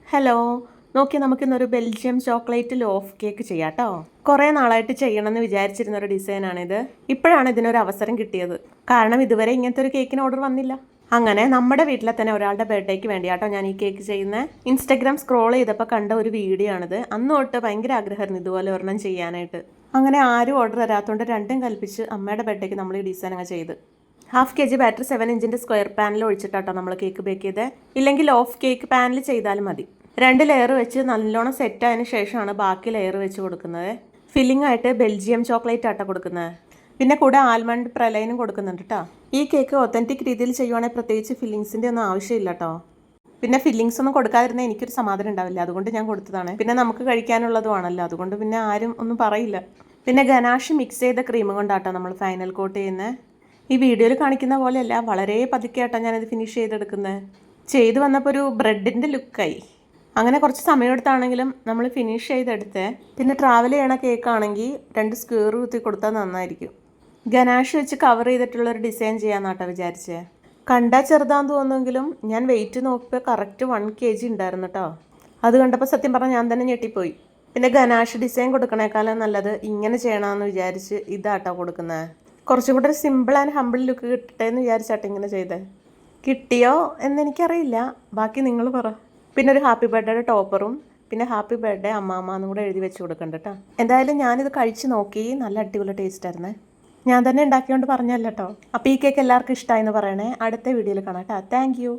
Hello, നോക്കി നമുക്കിന്നൊരു Belgium chocolate loaf cake ചെയ്യാം കേട്ടോ. കുറേ നാളായിട്ട് ചെയ്യണമെന്ന് വിചാരിച്ചിരുന്ന ഒരു ഡിസൈനാണിത്. ഇപ്പോഴാണ് ഇതിനൊരു അവസരം കിട്ടിയത്. കാരണം ഇതുവരെ ഇങ്ങനത്തെ ഒരു കേക്കിന് ഓർഡർ വന്നില്ല. അങ്ങനെ നമ്മുടെ വീട്ടിലെ തന്നെ ഒരാളുടെ ബർത്ത്ഡേക്ക് വേണ്ടിയാട്ടോ ഞാൻ ഈ കേക്ക് ചെയ്യുന്നത്. ഇൻസ്റ്റഗ്രാം സ്ക്രോൾ ചെയ്തപ്പോൾ കണ്ട ഒരു വീഡിയോ ആണിത്. അന്ന് തൊട്ട് ഭയങ്കര ആഗ്രഹമായിരുന്നു ഇതുപോലെ ഒരെണ്ണം ചെയ്യാനായിട്ട്. അങ്ങനെ ആരും ഓർഡർ തരാത്തതുകൊണ്ട് രണ്ടും കൽപ്പിച്ച് അമ്മയുടെ ബർത്ത്ഡേക്ക് നമ്മൾ ഈ ഡിസൈൻ അങ്ങ് ചെയ്ത്. 1/2 kg ബാറ്റർ 7 ഇഞ്ചിൻ്റെ സ്ക്വയർ പാനിൽ ഒഴിച്ചിട്ടാട്ടോ നമ്മൾ കേക്ക് ബേക്ക് ചെയ്തത്. ഇല്ലെങ്കിൽ ഓഫ് കേക്ക് പാനിൽ ചെയ്താലും മതി. 2 ലെയർ വെച്ച് നല്ലോണം സെറ്റ് ആയതിനു ശേഷമാണ് ബാക്കി ലെയർ വെച്ച് കൊടുക്കുന്നത്. ഫില്ലിംഗ് ആയിട്ട് ബെൽജിയം ചോക്ലേറ്റ് ആട്ടോ കൊടുക്കുന്നത്. പിന്നെ കൂടെ ആൽമണ്ട് പ്രലൈനും കൊടുക്കുന്നുണ്ട് കേട്ടോ. ഈ കേക്ക് ഒത്തൻറ്റിക് രീതിയിൽ ചെയ്യുവാണെങ്കിൽ പ്രത്യേകിച്ച് ഫില്ലിങ്സിൻ്റെ ഒന്നും ആവശ്യമില്ല കേട്ടോ. പിന്നെ ഫില്ലിങ്സ് ഒന്നും കൊടുക്കാതിരുന്നാൽ എനിക്കൊരു സമാധാനം ഉണ്ടാവില്ല, അതുകൊണ്ട് ഞാൻ കൊടുത്തതാണ്. പിന്നെ നമുക്ക് കഴിക്കാനുള്ളതുമാണല്ലോ, അതുകൊണ്ട് പിന്നെ ആരും ഒന്നും പറയില്ല. പിന്നെ ഗനാഷ് മിക്സ് ചെയ്ത ക്രീം കൊണ്ടാട്ടോ നമ്മൾ ഫൈനൽ കോട്ട് ചെയ്യുന്നത്. ഈ വീഡിയോയിൽ കാണിക്കുന്ന പോലെയല്ല, വളരെ പതുക്കെയാട്ടോ ഞാനിത് ഫിനിഷ് ചെയ്തെടുക്കുന്നത്. ചെയ്ത് വന്നപ്പോൾ ഒരു ബ്രെഡിൻ്റെ ലുക്കായി. അങ്ങനെ കുറച്ച് സമയമെടുത്താണെങ്കിലും നമ്മൾ ഫിനിഷ് ചെയ്തെടുത്ത്. പിന്നെ ട്രാവൽ ചെയ്യണ കേക്കാണെങ്കിൽ 2 സ്ക്വയർ കുത്തി കൊടുത്താൽ നന്നായിരിക്കും. ഗനാഷ് വെച്ച് കവർ ചെയ്തിട്ടുള്ളൊരു ഡിസൈൻ ചെയ്യാമെന്നാട്ടോ വിചാരിച്ചേ. കണ്ടാൽ ചെറുതാന്ന് തോന്നുമെങ്കിലും ഞാൻ വെയിറ്റ് നോക്കിയപ്പോൾ കറക്റ്റ് 1 kg ഉണ്ടായിരുന്നു കേട്ടോ. അത് കണ്ടപ്പോൾ സത്യം പറഞ്ഞാൽ ഞാൻ തന്നെ ഞെട്ടിപ്പോയി. പിന്നെ ഗനാഷ് ഡിസൈൻ കൊടുക്കണേക്കാളും നല്ലത് ഇങ്ങനെ ചെയ്യണമെന്ന് വിചാരിച്ച് ഇതാട്ടോ കൊടുക്കുന്നത്. കുറച്ചും കൂടെ ഒരു സിമ്പിൾ ആൻഡ് ഹമ്പിൾ ലുക്ക് കിട്ടട്ടെ എന്ന് വിചാരിച്ചാട്ടോ ഇങ്ങനെ ചെയ്തത്. കിട്ടിയോ എന്നെനിക്കറിയില്ല, ബാക്കി നിങ്ങൾ പറ. പിന്നെ ഒരു ഹാപ്പി ബർത്ത്ഡേയുടെ ടോപ്പറും പിന്നെ ഹാപ്പി ബർത്ത്ഡേ അമ്മാമ്മ എന്നും കൂടെ എഴുതി വെച്ച് കൊടുക്കണ്ട കേട്ടോ. എന്തായാലും ഞാനിത് കഴിച്ച് നോക്കി, നല്ല അടിപൊളി ടേസ്റ്റ് ആയിരുന്നേ. ഞാൻ തന്നെ ഉണ്ടാക്കിയോണ്ട് പറഞ്ഞല്ലോ കേട്ടോ. അപ്പോൾ ഈ കേക്ക് എല്ലാവർക്കും ഇഷ്ടമായെന്ന് പറയണേ. അടുത്ത വീഡിയോയിൽ കാണാം കേട്ടോ. Thank you.